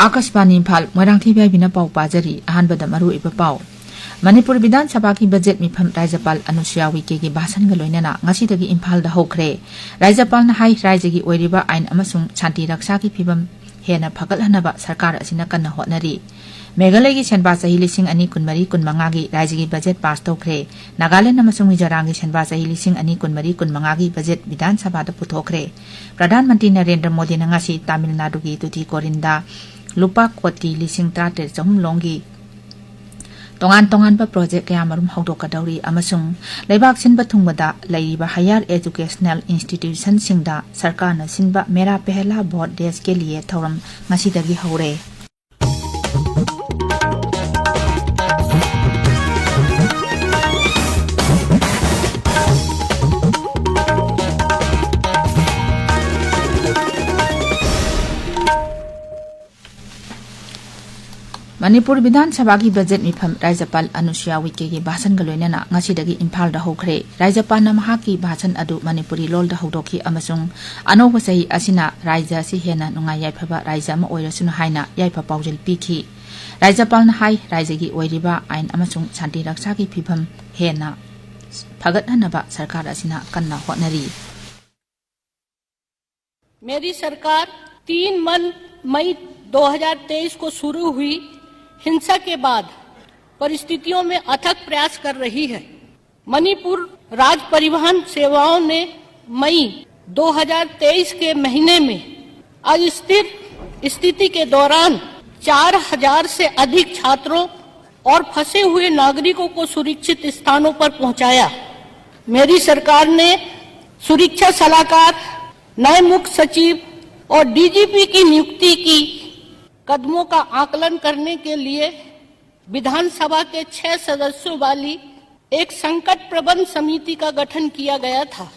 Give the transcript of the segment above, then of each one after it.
आकाशवाणी इम्फाल मोइरांगथीबिना पाउ पाजरी अहानबदा मरुइबा पाउ मणिपुर विधान सभा की बजेट मिफम राज्यपाल अनुसुया उइके की भाषण ग लोइनना ngasiदगी इम्फाल दा होख्रे राज्यपाल ना हाई राज्य की ओइरिबा आइन अमसुंग शांति रक्षा की फिबम हेना फगलहनबा सरकार असिना कन्ना होटनरी मेघालय की सेनबा सही लिसिंग अनि कुनमरी कुनमंगा की राज्य की बजेट पास तौख्रे नागालैंड अमसुंग मिजोराम की सेनबा सही लिसिंग अनि कुनमरी कुनमंगा की बजेट विधान सभा दा पुथोख्रे प्रधानमंत्री नरेंद्र मोदी ना ngasi तमिलनाडु की तुतीकोरिनदा लुपा कोटी लिसिंग 33 लोंगी तोंगान तोंगान बा प्रोजेक्ट कया मरुम हौदोकदौरी अमसुंग लेबाक सिनबा थुंगबदा लैरिबा हायर एजुकेशनल इंस्टीट्यूशन सिंगदा सरकार न सिनबा मेरा पहला वोट देश के लिए थौरम ngasiदगी हौरे मणिपुर विधानसभा की बजेट मिफम राज्यपाल अनुसुया उइके की भाषण गलोइनना ngasiदगी इम्फाल दा होख्रे राज्यपाल ना महा की भाषण अदु मणिपुरी लोल दा हौदोखी अमसुंग अनोब सही असिना राज्य असि हेना नुंगाई याइफबा राज्य अमा ओइरसुन हाइना याइफा पाउजल पीखी राज्यपाल ना हाई राज्य की ओइरिबा आइन अमसुंग शांति रक्षा की फिबम हेना फगतहनबा सरकार असिना कन्ना होटनरी मेरी सरकार 3 मई 2023 को शुरू हुई हिंसा के बाद परिस्थितियों में अथक प्रयास कर रही है। मणिपुर राज्य परिवहन सेवाओं ने मई 2023 के महीने में अस्थिर स्थिति के दौरान 4000 से अधिक छात्रों और फंसे हुए नागरिकों को सुरक्षित स्थानों पर पहुंचाया। मेरी सरकार ने सुरक्षा सलाहकार, नए मुख्य सचिव और डीजीपी की नियुक्ति की कदमों का आकलन करने के लिए विधानसभा के 6 सदस्यों वाली एक संकट प्रबंधन समिति का गठन किया गया था।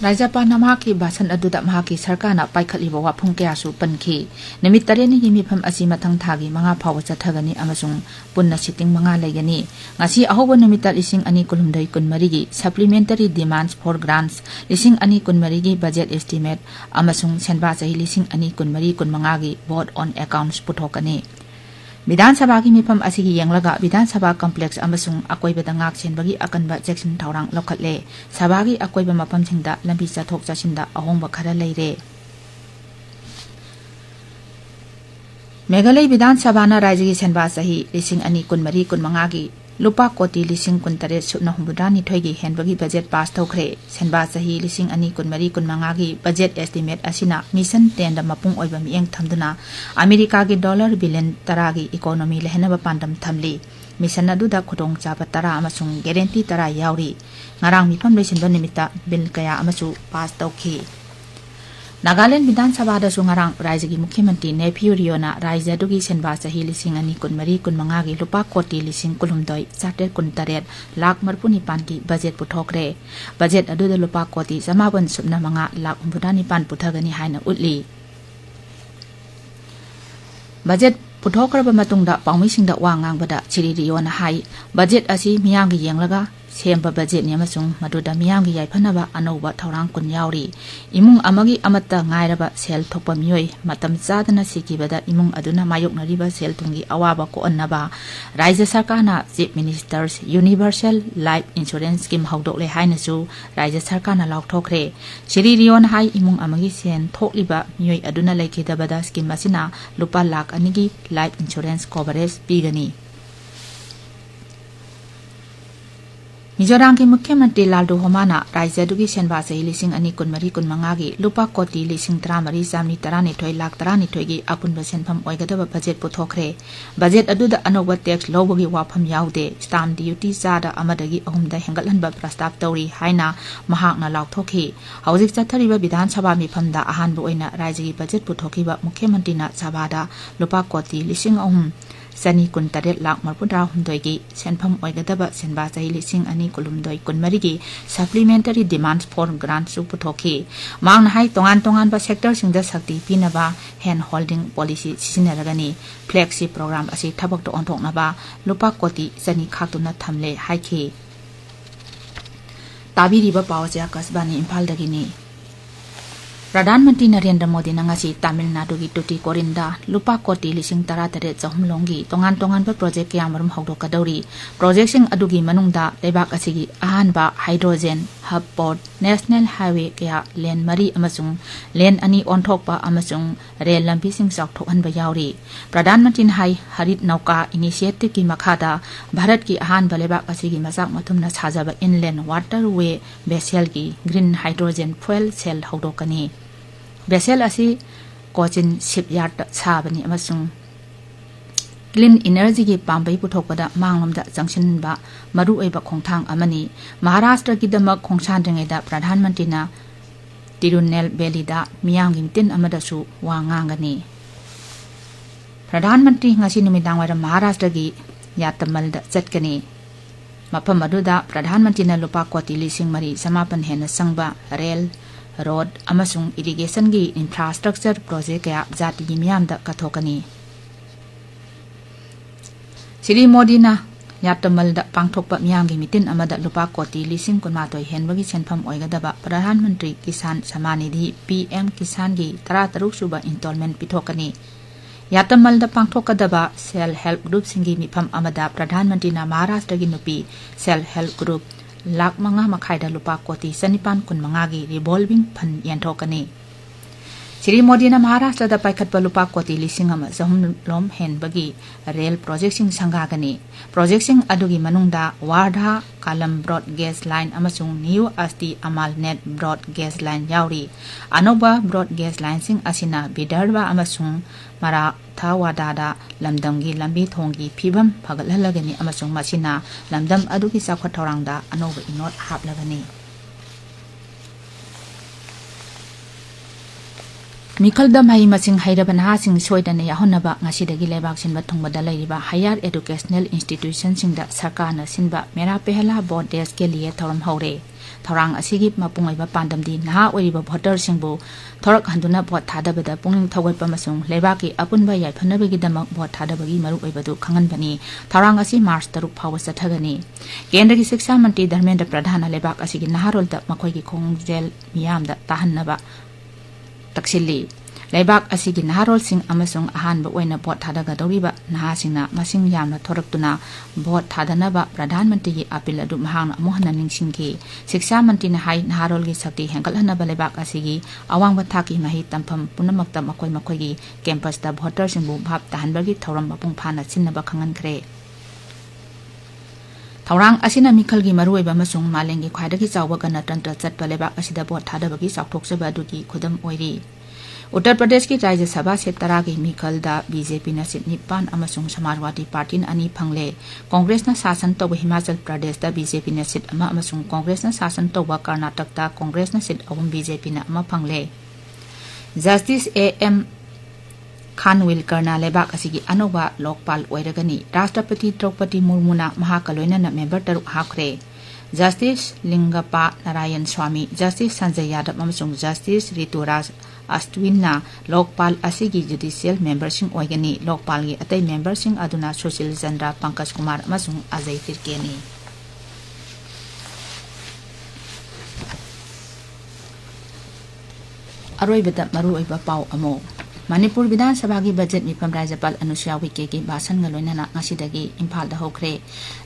राज्यपाल नमा की भाषण अदुदा महा की सरकार ना पाइखलिबा वाफुंग कयासु पनखी निमित तरेनी की मिफम असि मथंग थागी मंगा फाव चथगनी अमसुंग पुन्ना सिटिंग मंगा लेगनी ngasi ahoba numita lising ani kulumdai kunmari gi supplementary demands for grants lising ani kunmari gi budget estimate amasung senba chahi lising ani kunmari kunmanga gi board on accounts puthokani विधानसभा की मिफम असिगी यंगलगा विधानसभा complex अमसुंग अकोइबदा ngak senbagi akanba जेक्सन थौरांग लौखटले सभागी अकोइबा मफमसिंगदा लंबी चथोक चसिंदा अहोंबा खरा लेरे मेघालय विधानसभा ना राज्य की सेनबा सही लिसिंग अनि कुनमरी कुनमंगा की लुपा कोटी लिसिंग कुनतरे सुना हुबुदानी थोइगी हेनबगी बजेट पास तौख्रे सेनबा सही लिसिंग अनि कुनमरी कुनमंगा की बजेट एस्टिमेट असिना मिशन 10 दा मपुंग ओइबा मियंग थमदुना अमेरिका की डॉलर बिलियन 10 की इकोनॉमी लेहनबा पांडम थमली मिशन अदुदा खुदोंग चाबा 10 अमसुंग गारंटी 10 यावरी ngarang मिफम लेसिनबा निमित्ता बिल कया अमसु पास तौखी नागालैंड विधानसभा दसु ngarang राज्य की मुख्यमंत्री नेफ्यू रियोना राज्य दुगी सेनबा सही लिसिंग अनि कुनमरी कुनमंगा की लुपा कोटी लिसिंग कुलुमदोय 7.3 लाख मरपुनी पांकी बजेट पुथोक्रे बजेट अदुदा लुपा कोटी समाबन सुबना मंगा लाख 49 पुथगनी हाइना उतली बजेट पुथोक्रब मतुंगदा पाउमिसिंगदा वा ngangbada चिरी रियोना हाई बजेट असि मियांगी येंगलगा सेम्बा बजेट नियमसुंग मदुदा मियांगी याइफनबा अनौबा थौरांग कुन यावरी इमुंग अमगी अमत्ता ngairaba सेल थोपा मियोय मतम चादना सिकिबदा इमुंग अदुना मायोकनरिबा सेल तुंगी अवाबा को अन्नबा राज्य सरकारना chief ministers universal life insurance scheme हौदोकले हाइनसु राज्य सरकारना लाउथोख्रे श्री रियोन हाई इमुंग अमगी सेन थोकलिबा मियोय अदुना लेखिदबदा स्कीम असिना लुपा लाख अनिगी लाइफ इंश्योरेंस कवरेज पीगनी मिजोराम के मुख्यमंत्री लालडू होमाना राज्य दुगी सेनबा सही लिसिंग अनि कुनमरी कुनमंगा की लुपा कोटी लिसिंग 13 लाख 12 की अपुनबा सेनफम ओइगदबा बजेट पुथोख्रे बजेट अदुदा अनोबा टैक्स लौबगी वाफम याउदे स्टाम्प ड्यूटी चादा अमदगी अहुमदा हेंगलहनबा प्रस्ताव तौरी हाइना महाकना लाउथोखी हौजिक चथरिबा विधानसभा मिफमदा अहानबा ओइना राज्य की बजेट पुथोखिबा मुख्यमंत्रीना सभादा लुपा कोटी लिसिंग अहुम सनी कुनतरे लाख मरपुद्रा हुंदोगी सेनफम ओइगदबा सेनबा चाहि लिसिंग अनि कुलुमदोय कुनमरी की सप्लीमेंटरी डिमांड्स फॉर ग्रांट सु पुथोखी मांगना हाई तोंगान तोंगान बा सेक्टर सिंगदा शक्ति पिनबा हैंड होल्डिंग पॉलिसी सिसिनरगनी फ्लेक्सी प्रोग्राम असि थबक तो ओंथोकनबा लुपा कोटी सनी खातुना थमले हाइखी ताबिरिबा पावजे आकाशबानी इम्फाल दगिनी प्रधानमंत्री नरेंद्र मोदी नंगासी तमिलनाडु की टुटीकोरिनदा लुपा कोटी लिसिंग तरा तरे चहुम लोंगी तोंगान तोंगान पर प्रोजेक्ट के आमरम हौदोकदौरी प्रोजेक्ट सिंग अदुगी मनुंगदा लेबाक असिगी अहानबा hydrogen hub port national highway क्या लेन मरी अमसुंग लेन अनि ओंथोकपा अमसुंग रेल लंबी सिंग चाउथोहनबा यावरी प्रधानमंत्री हाई हरित नौका इनिशिएटिव की मखादा भारत की अहानबा लेबाक असिगी मसाक मथुमना साजाबा इनलैंड वाटरवे वेसल की ग्रीन हाइड्रोजन फ्यूल सेल हौदोकनी बेसेल असी कोचिन शिपयार्ड साबनी अमसुंग क्लीन एनर्जी की पांबई पुथोकपदा मांगलमदा जंक्शनबा मरु ओइबा खोंथांग अमनी महाराष्ट्र की दमक खोंसांद्रिंगैदा प्रधानमंत्रीना तिरुनेलवेलीदा मियांगी मिटिन अमदसु वा nganggani प्रधानमंत्री ngasi नुमिदांग वाइरम महाराष्ट्र की यातमलदा चटकनी मफम अदुदा प्रधानमंत्रीना लुपा कोटी लिसिंग मरी समापन हेन संगबा रेल रोड अमसुंग इरिगेशन की इंफ्रास्ट्रक्चर प्रोजेक्ट क्या जाति की मियामदा कथोकनी श्री मोदी ना यातमलदा पांगथोकपा मियांगी मिटिन अमदा लुपा कोटी लिसिंग कुनमातोय हेनबगी सेनफम ओइगदबा प्रधानमंत्री किसान सम्मान निधि पीएम किसान की 13 सुबा इंस्टॉलमेंट पिथोकनी यातमलदा पांगथोकदबा सेल्फ हेल्प ग्रुप सिंगी मिफम अमदा प्रधानमंत्री ना महाराष्ट्र की नुपी सेल्फ हेल्प ग्रुप लाख मंगा मखाइदा लुपा कोटी सनिपान कुन मंगागी रिवॉल्विंग फंड यंथोकनी श्री मोदी ना महाराष्ट्र दा पाइखतपा लुपा कोटी लिसिंग अमा जहुम लोम हेनबगी रेल प्रोजेक्ट सिंग संगागनी प्रोजेक्ट सिंग अदुगी मनुंगदा Wardha Kalamb broad gauge line अमसुंग new Ashti Amalner broad gauge line यावरी अनोबा ब्रॉड गैस लाइन सिंग असिना विदर्भा अमसुंग मराठावाडादा लमदमगी लंबी थोंगी फिबम फगलहलगनी अमसुंग मसिना लमदम अदुगी चाखत थौरांगदा अनोबा इनोट हापलगनी मिखलदा मही मसिंग हैरब नहासिंग सोइदन याहोनबा ngasiदगी लेबाक सिनबा थोंगबदा लैरिबा हायर एजुकेशनल इंस्टीट्यूशन सिंगदा सरकारना सिनबा मेरा पहला वोट देश के लिए थौरम हौरे थौरांग असिगी मपुंगैबा पांदमदी नहा ओइरिबा भोटर सिंगबु थौरक हंदुना भोट थादबदा पुंगिंग थौगतपा मसुंग लेबाकी अपुनबा याइफनबगीदमक भोट थादबगी मरु ओइबदु खंगनबनी थौरांग असि मार्च 3 फावबा चथगनी केंद्र की शिक्षा मंत्री धर्मेंद्र प्रधान लेबाक असिगी नहारोलदा मखोइगी खोंगजेल मियामदा ताहन्नबा तक्सिली लेबाक असिगी नहारोल सिंग अमसुंग अहानबा ओइना भोट थादगदौरिबा नहासिंगना मसिंग यामना थोरक्तुना भोट थादनबा प्रधानमंत्री की अपील अदु महांगना अमुहना निंगसिंगी शिक्षा मंत्री ना हाई नहारोल की शक्ति हेंगलहनबा लेबाक असिगी अवांगबा थाकी मही तंफम पुनमक्ता मखोइ मखोइगी कैंपसता भोटर सिंगबु भाप ताहनबगी थौरम मपुंग फाना सिन्नबा खंगनख्रे थौरांग असिना मिखल की मरुइबा अमसुंग मालेंगी ख्वाइदगी चावबा गणतंत्र चटपा लेबाक असिदा भोट थादबगी चावथोकसबा अदुगी खुदम ओइरी उत्तर प्रदेश की राज्य सभा सीट 13 की मिखलदा बीजेपी ना सीट 9 अमसुंग समाजवादी पार्टी अनी फंगले कांग्रेस ना शासन तौब हिमाचल प्रदेश दा बीजेपी ना सीट अमा अमसुंग कांग्रेस ना शासन तौब कर्नाटक दा कांग्रेस ना सीट 3 बीजेपी ना अमा फंगले जस्टिस एएम खानविलकर ना लेबाक असिगी अनोबा लोकपाल ओइरगनी राष्ट्रपति द्रौपदी मुर्मू ना महाकलोइना ना मेंबर 3 हाखरे जस्टिस लिंगप्पा नारायण स्वामी जस्टिस संजय यादव अमसुंग जस्टिस ऋतुराज अश्विनना लोकपाल असिगी जुडिशियल मेंबरसिंग ओइगनी लोकपाल की अतै मेंबरसिंग अदुना सुशील चंद्र पंकज कुमार अमसुंग अजय तिर्केनी अरोइबदा मरु ओइबा पाउ अमो मणिपुर विधानसभा की बजट मिफम राज्यपाल अनुसुया उइके की भाषण गलोइना ngasiदगी इम्फाल दा होख्रे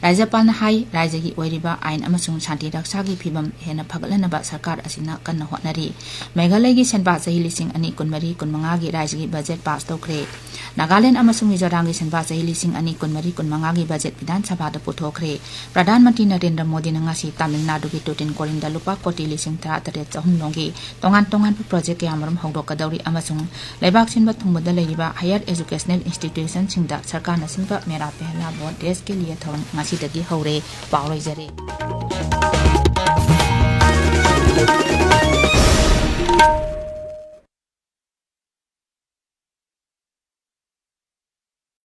राज्यपाल ना हाई राज्य की ओइरिबा आइन अमसुंग शांति रक्षा की फिबम हेना फगलनबा सरकार असिना कन्न होनरी मेघालय की सेनबा चही लिसिंग अनि कुनमरी कुनमंगा की राज्य की बजट पास तौख्रे नागालैंड अमसुंग मिजोराम की सेनबा चही लिसिंग अनि कुनमरी कुनमंगा की बजट विधानसभा दा पुथोख्रे प्रधानमंत्री नरेंद्र मोदी ना ngasi तमिलनाडु की टुटिनकोरिनदा लुपा कोटी लिसिंग 13 चहुम लोंगी तोंगान तोंगान प्रोजेक्ट के आमरम हौदोकदौरी अमसुंग लेबाक सिनबा थुंबदा लेरिबा हायर एजुकेशनल इंस्टीट्यूशन सिंगदा सरकार ना सिनबा मेरा पहला वोट देश के लिए थौरम ngasiदगी हौरे पावलैजरे